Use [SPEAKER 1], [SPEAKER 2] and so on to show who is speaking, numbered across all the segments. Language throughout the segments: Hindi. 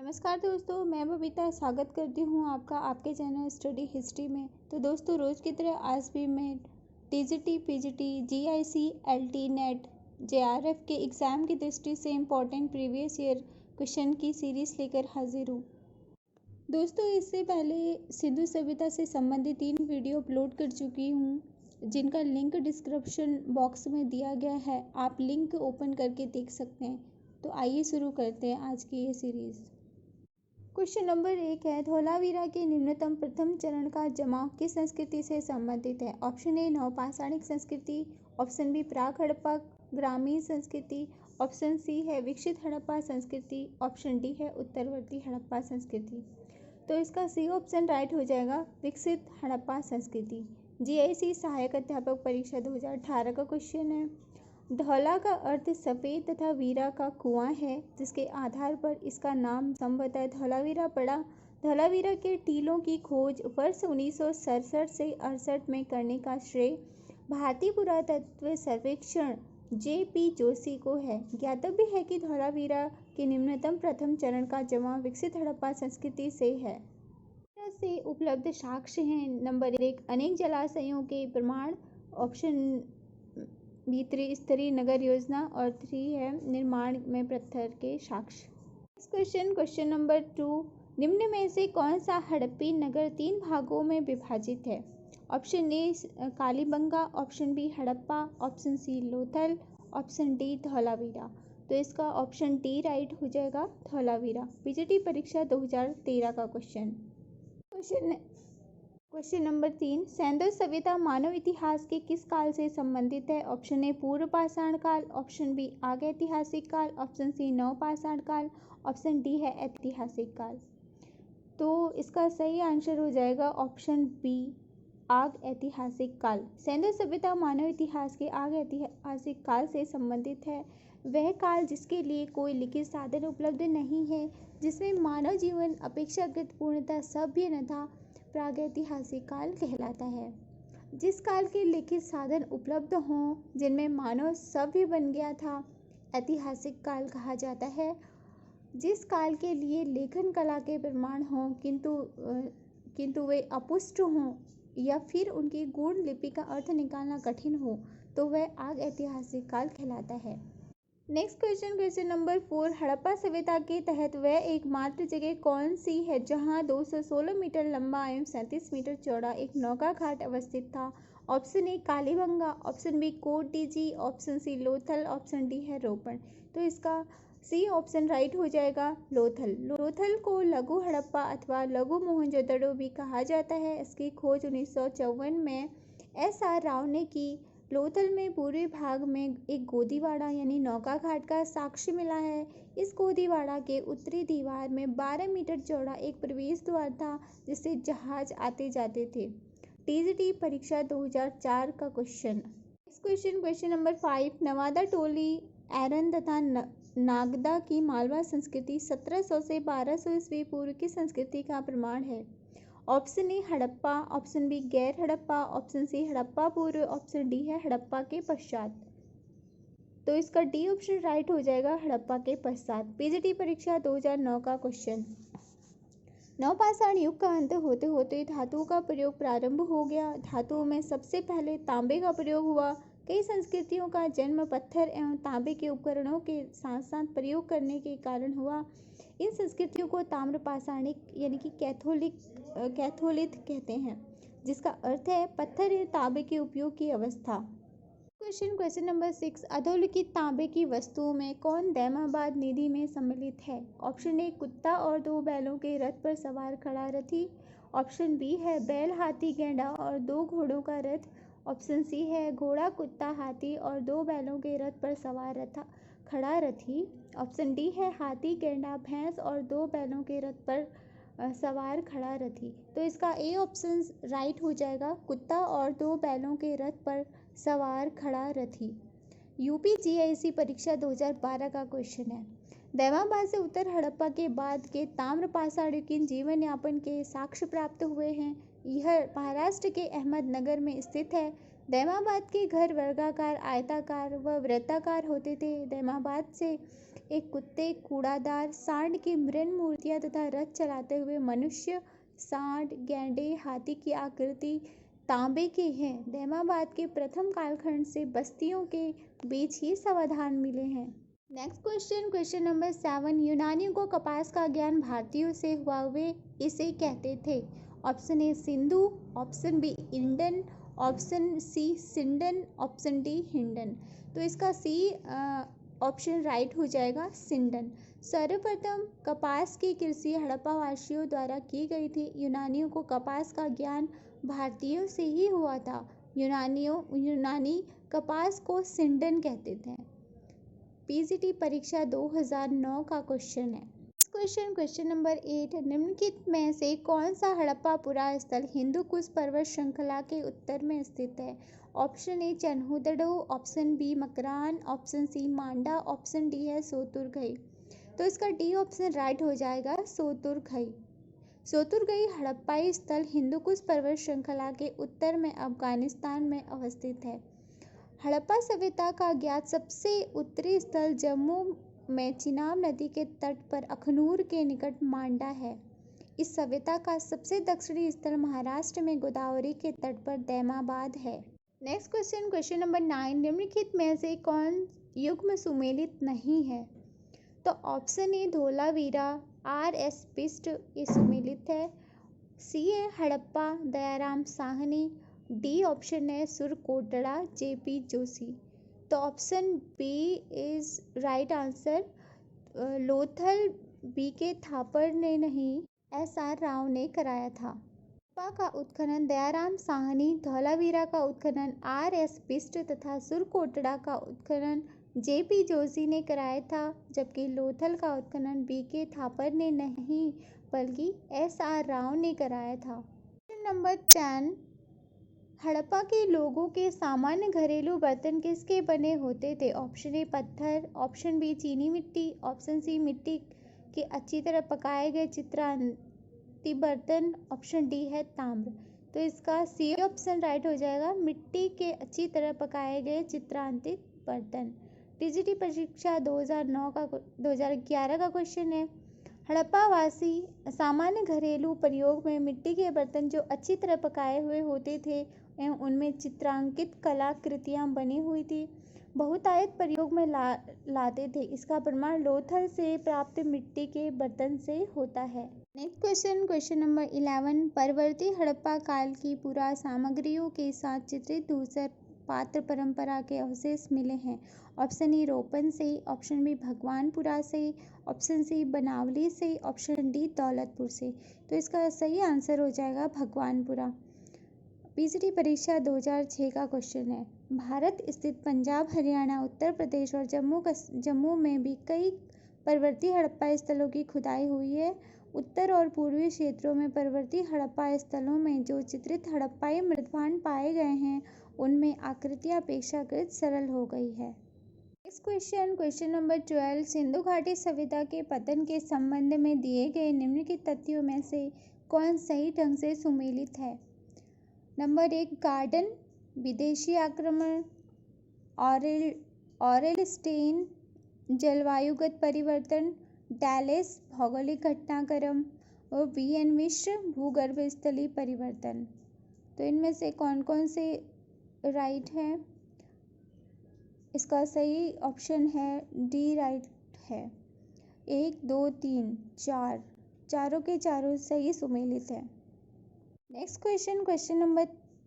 [SPEAKER 1] नमस्कार दोस्तों, मैं बबीता स्वागत करती हूँ आपका आपके चैनल स्टडी हिस्ट्री में। तो दोस्तों, रोज़ की तरह आज भी मैं TGT, PGT, GIC, LT, net, JRF के एग्ज़ाम की दृष्टि से इम्पोर्टेंट प्रीवियस ईयर क्वेश्चन की सीरीज़ लेकर हाजिर हूँ। दोस्तों, इससे पहले सिंधु सभ्यता से संबंधित 3 वीडियो अपलोड कर चुकी हूँ, जिनका लिंक डिस्क्रिप्शन बॉक्स में दिया गया है। आप लिंक ओपन करके देख सकते हैं। तो आइए शुरू करते हैं आज की ये सीरीज़। क्वेश्चन नंबर 1 है, धौलावीरा के निम्नतम प्रथम चरण का जमाव किस संस्कृति से संबंधित है? ऑप्शन ए नवपाषाणिक संस्कृति, ऑप्शन बी प्राक हड़प्पा ग्रामीण संस्कृति, ऑप्शन सी है विकसित हड़प्पा संस्कृति, ऑप्शन डी है उत्तरवर्ती हड़प्पा संस्कृति। तो इसका सी ऑप्शन राइट हो जाएगा, विकसित हड़प्पा संस्कृति। जीआईसी सहायक अध्यापक परीक्षा 2018 का क्वेश्चन है। धौला का अर्थ सफ़ेद तथा वीरा का कुआं है, जिसके आधार पर इसका नाम संभवतः धौलावीरा पड़ा। धौलावीरा के टीलों की खोज वर्ष 1967 से 68 में करने का श्रेय भारतीय पुरातत्व सर्वेक्षण JP जोशी को है। ज्ञातव्य है कि धौलावीरा के निम्नतम प्रथम चरण का जमाव विकसित हड़प्पा संस्कृति से है। से उपलब्ध साक्ष्य हैं। नंबर 1, अनेक जलाशयों के प्रमाण, ऑप्शन बी त्रिस्तरीय नगर योजना, और 3 है निर्माण में पत्थर के साक्ष्य। क्वेश्चन नंबर 2, निम्न में से कौन सा हड़प्पी नगर 3 भागों में विभाजित है? Option A Kalibangan, option B Harappa, option C Lothal, option D Dholavira. तो इसका ऑप्शन डी राइट हो जाएगा, धौलावीरा। पीजीटी परीक्षा 2013 का क्वेश्चन नंबर 3, सैंधव सभ्यता मानव इतिहास के किस काल से संबंधित है? ऑप्शन ए पूर्व पाषाण काल, ऑप्शन बी आग ऐतिहासिक काल, ऑप्शन सी नवपाषाण काल, ऑप्शन डी है ऐतिहासिक काल। तो इसका सही आंसर हो जाएगा ऑप्शन बी, आग ऐतिहासिक काल। सैंधव सभ्यता मानव इतिहास के आग ऐतिहासिक काल से संबंधित है। वह काल जिसके लिए कोई लिखित साधन उपलब्ध नहीं है, जिसमें मानव जीवन अपेक्षाकृत पूर्णतः सभ्य न था, प्रागैतिहासिक काल कहलाता है। जिस काल के लिखित साधन उपलब्ध हों, जिनमें मानव सभ्य बन गया था, ऐतिहासिक काल कहा जाता है। जिस काल के लिए लेखन कला के प्रमाण हों किंतु वे अपुष्ट हों या फिर उनकी गूढ़ लिपि का अर्थ निकालना कठिन हो, तो वह आग ऐतिहासिक काल कहलाता है। नेक्स्ट क्वेश्चन नंबर 4, हड़प्पा सभ्यता के तहत वह एकमात्र जगह कौन सी है जहां 216 मीटर लंबा एवं 37 मीटर चौड़ा एक नौका घाट अवस्थित था? Option A Kalibangan, option B Kot Diji, option C Lothal, option D है रोपण। तो इसका सी ऑप्शन राइट हो जाएगा, लोथल। लोथल को लघु हड़प्पा अथवा लघु मोहनजोदड़ो भी कहा जाता है। इसकी खोज 1954 में SR राव ने की। लोथल में पूर्वी भाग में एक गोदीवाड़ा यानी नौका घाट का साक्ष्य मिला है। इस गोदीवाड़ा के उत्तरी दीवार में 12 मीटर चौड़ा एक प्रवेश द्वार था, जिससे जहाज आते जाते थे। टीजीटी परीक्षा 2004 का क्वेश्चन नंबर 5, नवादा टोली एरन तथा नागदा की मालवा संस्कृति 1700 से 1200 ईस्वी पूर्व की संस्कृति का प्रमाण है। Option A Harappa, option B गैर हड़प्पा, ऑप्शन सी हड़प्पा पूर्व, ऑप्शन डी है हड़प्पा के पश्चात। तो इसका डी ऑप्शन राइट हो जाएगा, हड़प्पा के पश्चात। पीजीटी परीक्षा 2009 का क्वेश्चन। नवपाषाण युग का अंत होते होते धातुओं का प्रयोग प्रारंभ हो गया। धातुओं में सबसे पहले तांबे का प्रयोग हुआ। कई संस्कृतियों का जन्म पत्थर एवं तांबे के उपकरणों के साथ साथ प्रयोग करने के कारण हुआ। इन संस्कृतियों को ताम्रपाषाणिक यानी कि कैथोलिक कहते हैं, जिसका अर्थ है पत्थर या तांबे के उपयोग की अवस्था। क्वेश्चन नंबर 6, अधोलिखित तांबे की वस्तुओं में कौन दैमाबाद निधि में सम्मिलित है? ऑप्शन ए कुत्ता और 2 बैलों के रथ पर सवार खड़ा रथी, ऑप्शन बी है बैल, हाथी, गैंडा और 2 घोड़ों का रथ, ऑप्शन सी है घोड़ा, कुत्ता, हाथी और 2 बैलों के रथ पर सवार खड़ा रथी, ऑप्शन डी है हाथी, गैंडा, भैंस और 2 बैलों के रथ पर सवार खड़ा रथी। तो इसका ए ऑप्शन राइट हो जाएगा, कुत्ता और 2 बैलों के रथ पर सवार खड़ा रथी। यूपी जीआईसी परीक्षा 2012 का क्वेश्चन है। दैमाबाद से उत्तर हड़प्पा के बाद के ताम्रपाषाण युगीन जीवन यापन के साक्ष्य प्राप्त हुए हैं। यह महाराष्ट्र के अहमदनगर में स्थित है। दैमाबाद के घर वर्गाकार, आयताकार व वृत्ताकार होते थे। दैमाबाद से एक कुत्ते, कूड़ादार, सांड की मृण मूर्तियां तथा रथ चलाते हुए मनुष्य, सांड, गैंडे, हाथी की आकृति तांबे के हैं। दैमाबाद के प्रथम कालखंड से बस्तियों के बीच ही समाधान मिले हैं। Next question, question number 7। यूनानियों को कपास का ज्ञान भारतीयों से हुआ, वे इसे कहते थे। Option A Sindhu, option B इंडन, ऑप्शन सी सिंडन, ऑप्शन डी हिंडन। तो इसका सी ऑप्शन राइट हो जाएगा, सिंडन। सर्वप्रथम कपास की कृषि हड़प्पा वासियों द्वारा की गई थी। यूनानियों को कपास का ज्ञान भारतीयों से ही हुआ था। यूनानी कपास को सिंडन कहते थे। पीजीटी परीक्षा 2009 का क्वेश्चन है। Question, question number 8। निम्नलिखित में से कौन सा हड़प्पा पुरा स्थल हिंदू कुश पर्वत श्रृंखला के उत्तर में स्थित है? Option A Chanhudaro, option B Makran, option C Manda, option D है सोतुरगई। तो इसका डी ऑप्शन राइट हो जाएगा, सोतुरगई। सोतुरगई हड़प्पाई स्थल हिंदू कुश पर्वत श्रृंखला के उत्तर में अफगानिस्तान में अवस्थित है। हड़प्पा सभ्यता का ज्ञात सबसे उत्तरी स्थल जम्मू में चिनाब नदी के तट पर अखनूर के निकट मांडा है। इस सभ्यता का सबसे दक्षिणी स्थल महाराष्ट्र में गोदावरी के तट पर दैमाबाद है। Next question, question number 9। निम्नलिखित में से कौन युग्म सुमेलित नहीं है? तो option A Dholavira, R S Bisht ये सुमेलित है। सी है हड़प्पा, दयाराम साहनी। डी ऑप्शन है सुरकोटड़ा, जेपी जोशी। तो option B is right answer. Lothal B K Thapar ने नहीं, एस.आर. राव ने कराया था। हड़प्पा का उत्खनन दयाराम साहनी, धौलावीरा का उत्खनन आर एस पिस्ट तथा सुरकोटड़ा का उत्खनन जेपी जोशी ने कराया था, जबकि लोथल का उत्खनन बी के थापर ने नहीं बल्कि एस.आर. राव ने कराया था। Question number 10। हड़प्पा के लोगों के सामान्य घरेलू बर्तन किसके बने होते थे? ऑप्शन ए पत्थर, ऑप्शन बी चीनी मिट्टी, ऑप्शन सी मिट्टी के अच्छी तरह पकाए गए चित्रांती बर्तन, ऑप्शन डी है ताम्र। तो इसका सी ऑप्शन राइट हो जाएगा, मिट्टी के अच्छी तरह पकाए गए चित्रांतित बर्तन। टीजीटी परीक्षा 2011 का क्वेश्चन है। हड़प्पावासी सामान्य घरेलू प्रयोग में मिट्टी के बर्तन जो अच्छी तरह पकाए हुए होते थे एवं उनमें चित्रांकित कलाकृतियां बनी हुई थी, बहुतायत प्रयोग में लाते थे। इसका प्रमाण लोथल से प्राप्त मिट्टी के बर्तन से होता है। Next question, question number 11। परवर्ती हड़प्पा काल की पुरा सामग्रियों के साथ चित्रित धूसर पात्र परंपरा के अवशेष मिले हैं। ऑप्शन ई रोपन से, ऑप्शन बी भगवानपुरा से, ऑप्शन सी बनावली से, ऑप्शन डी दौलतपुर से। तो इसका सही आंसर हो जाएगा भगवानपुरा। पीजीटी परीक्षा 2006 का क्वेश्चन है। भारत स्थित पंजाब, हरियाणा, उत्तर प्रदेश और जम्मू में भी कई परवर्ती हड़प्पा स्थलों की खुदाई हुई है। उत्तर और पूर्वी क्षेत्रों में परवर्ती हड़प्पा स्थलों में जो चित्रित हड़प्पाई मृदभांड पाए गए हैं, उनमें आकृतियां अपेक्षाकृत सरल हो गई है। Next question, question number 12। Sindhu घाटी सभ्यता के पतन के संबंध में दिए गए निम्नलिखित तथ्यों में से कौन सही ढंग से सुमेलित है? नंबर 1 गार्डन, विदेशी आक्रमण, ऑरेल स्टेन, जलवायुगत परिवर्तन, डैलेस भौगोलिक घटनाक्रम और वी.एन. मिश्र भूगर्भ स्थलीय परिवर्तन। तो इनमें से कौन कौन से राइट है? इसका सही ऑप्शन है डी राइट है। 1, 2, 3, 4 चारों के चारों सही सुमेलित है। Next question, question number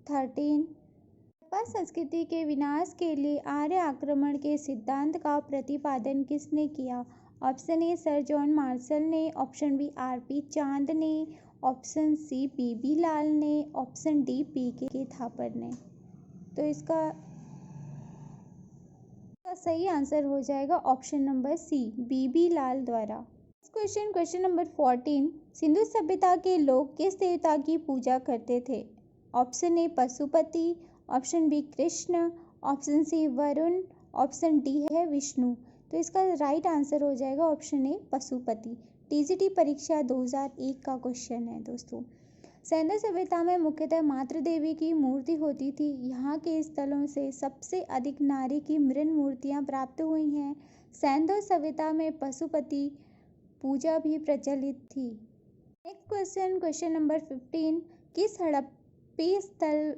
[SPEAKER 1] 13। Harappa संस्कृति के विनाश के लिए आर्य आक्रमण के सिद्धांत का प्रतिपादन किसने किया? Option A sir John Marshall ने, ऑप्शन बी आर.पी. चांद ने, ऑप्शन सी बी.बी. लाल ने, ऑप्शन डी पी.के. थापर ने। तो इसका सही आंसर हो जाएगा ऑप्शन नंबर सी, बी.बी. लाल द्वारा। Question, question number 14। सिंधु सभ्यता के लोग किस देवता की पूजा करते थे? Option A Pashupati, option B Krishna, option C Varun, option D है विष्णु। तो इसका राइट आंसर हो जाएगा ऑप्शन ए पशुपति। टीजीटी परीक्षा 2001 का क्वेश्चन है दोस्तों। सैंधव सभ्यता में मुख्यतः मातृ देवी की मूर्ति होती थी। यहाँ के स्थलों से सबसे अधिक नारी की मृण मूर्तियाँ प्राप्त हुई हैं। सैंधव सभ्यता में पशुपति पूजा भी प्रचलित थी। नेक्स्ट क्वेश्चन नंबर 15, किस हड़प्पी स्थल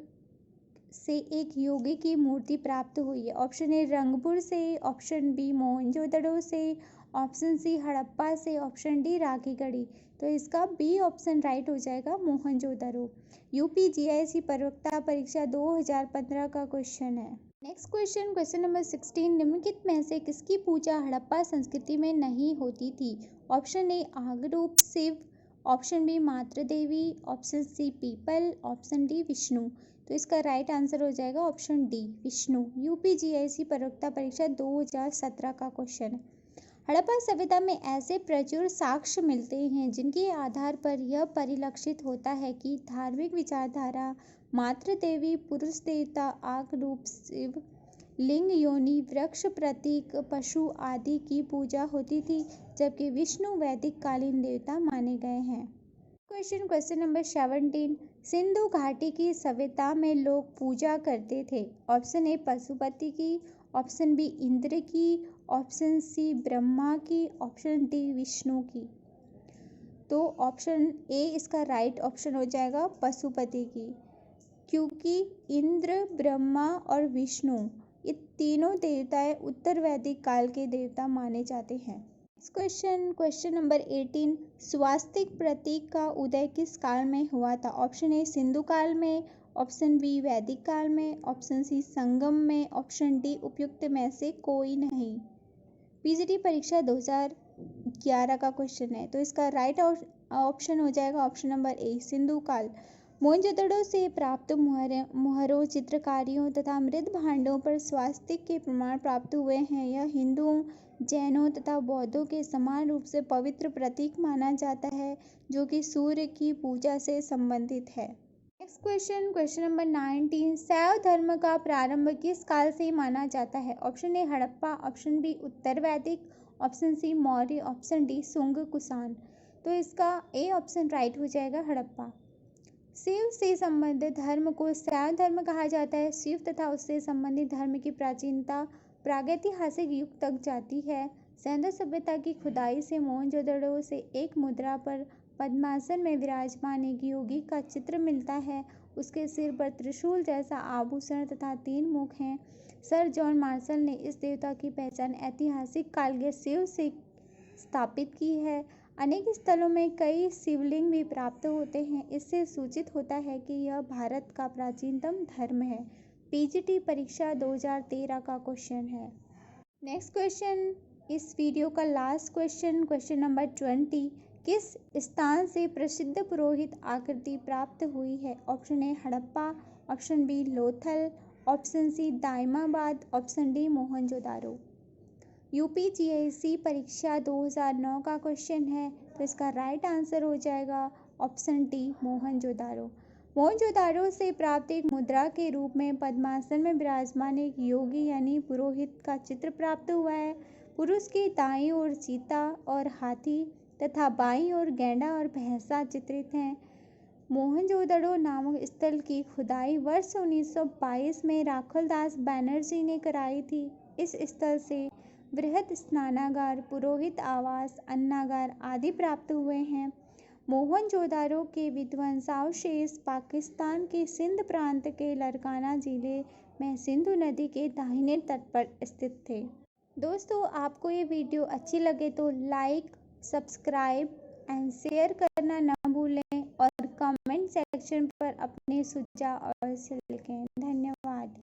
[SPEAKER 1] से एक योगी की मूर्ति प्राप्त हुई है? ऑप्शन ए रंगपुर से, ऑप्शन बी मोहनजोदड़ो से, ऑप्शन सी हड़प्पा से, ऑप्शन डी राखीगढ़ी। तो इसका बी ऑप्शन राइट हो जाएगा, मोहनजोदड़ो। यूपीजीआईसी प्रवक्ता परीक्षा 2015 का क्वेश्चन है। नेक्स्ट क्वेश्चन नंबर 16, निम्नलिखित में से किसकी पूजा हड़प्पा संस्कृति में नहीं होती थी? ऑप्शन ए आगरूप शिव, ऑप्शन बी मातृ देवी, ऑप्शन सी पीपल, ऑप्शन डी विष्णु। तो इसका राइट आंसर हो जाएगा ऑप्शन डी विष्णु। यूपीजीआईसी प्रवक्ता परीक्षा 2017 का क्वेश्चन है। हड़प्पा सभ्यता में ऐसे प्रचुर साक्ष्य मिलते हैं जिनके आधार पर यह परिलक्षित होता है कि धार्मिक विचारधारा मातृ देवी, पुरुष देवता, आग रूप शिव, लिंग, योनि, वृक्ष, प्रतीक, पशु आदि की पूजा होती थी, जबकि विष्णु वैदिक कालीन देवता माने गए हैं। क्वेश्चन नंबर 17, सिंधु घाटी की सभ्यता में लोग पूजा करते थे। ऑप्शन ए पशुपति की, ऑप्शन बी इंद्र की, ऑप्शन सी ब्रह्मा की, ऑप्शन डी विष्णु की। तो ऑप्शन ए इसका राइट ऑप्शन हो जाएगा पशुपति की, क्योंकि इंद्र, ब्रह्मा और विष्णु ये तीनों देवताएं उत्तर वैदिक काल के देवता माने जाते हैं। क्वेश्चन नंबर 18, स्वास्तिक प्रतीक का उदय किस काल में हुआ था? ऑप्शन ए सिंधु काल में, ऑप्शन बी वैदिक काल में, ऑप्शन सी संगम में, ऑप्शन डी उपयुक्त में से कोई नहीं। पीजीटी परीक्षा 2011 का क्वेश्चन है। तो इसका राइट ऑप्शन हो जाएगा ऑप्शन नंबर ए सिंधु काल। मोहनजोदड़ो से प्राप्त मुहरों, चित्रकारियों तथा मृत भांडों पर स्वास्तिक के प्रमाण प्राप्त हुए हैं। यह हिंदुओं, जैनों तथा बौद्धों के समान रूप से पवित्र प्रतीक माना जाता है, जो कि सूर्य की पूजा से संबंधित है। नेक्स्ट क्वेश्चन नंबर 19, शैव धर्म का प्रारंभ किस काल से माना जाता है? Option A Harappa, option B उत्तर वैदिक, option C Maurya, option D Sunga Kushan. तो इसका ए ऑप्शन राइट हो जाएगा हड़प्पा। शिव से संबंधित धर्म को शैव धर्म कहा जाता है। शिव तथा उससे संबंधित धर्म की प्राचीनता प्रागैतिहासिक युग तक जाती है। सैंधव सभ्यता की खुदाई से मोहनजोदड़ो से एक मुद्रा पर पद्मासन में विराजमान एक योगी का चित्र मिलता है। उसके सिर पर त्रिशूल जैसा आभूषण तथा 3 मुख हैं। सर जॉन मार्शल ने इस देवता की पहचान ऐतिहासिक काल के शिव से स्थापित की है। अनेक स्थलों में कई शिवलिंग भी प्राप्त होते हैं। इससे सूचित होता है कि यह भारत का प्राचीनतम धर्म है। पीजीटी परीक्षा 2013 का क्वेश्चन है। नेक्स्ट क्वेश्चन, इस वीडियो का लास्ट क्वेश्चन नंबर 20, किस स्थान से प्रसिद्ध पुरोहित आकृति प्राप्त हुई है? Option A Harappa, option B Lothal, option C Daimabad, option D Mohenjodaro. UPGIC परीक्षा 2009 का क्वेश्चन है। तो इसका राइट आंसर हो जाएगा ऑप्शन डी मोहनजोदारो। मोहनजोदारो से प्राप्त एक मुद्रा के रूप में पद्मासन में विराजमान एक योगी यानी पुरोहित का चित्र प्राप्त हुआ है। पुरुष की दाईं ओर चीता और हाथी तथा बाईं ओर गैंडा और भैंसा चित्रित हैं। मोहनजोदड़ो नामक स्थल की खुदाई वर्ष 1922 में राखलदास बैनर्जी ने कराई थी। इस स्थल से बृहद स्नानागार, पुरोहित आवास, अन्नागार आदि प्राप्त हुए हैं। मोहनजोदारो के विध्वंसावशेष पाकिस्तान के सिंध प्रांत के लारकाना जिले में सिंधु नदी के दाहिने तट पर स्थित थे। दोस्तों, आपको ये वीडियो अच्छी लगे तो लाइक, सब्सक्राइब एंड शेयर करना ना भूलें और कमेंट सेक्शन पर अपने सुझाव अवश्य लिखें। धन्यवाद।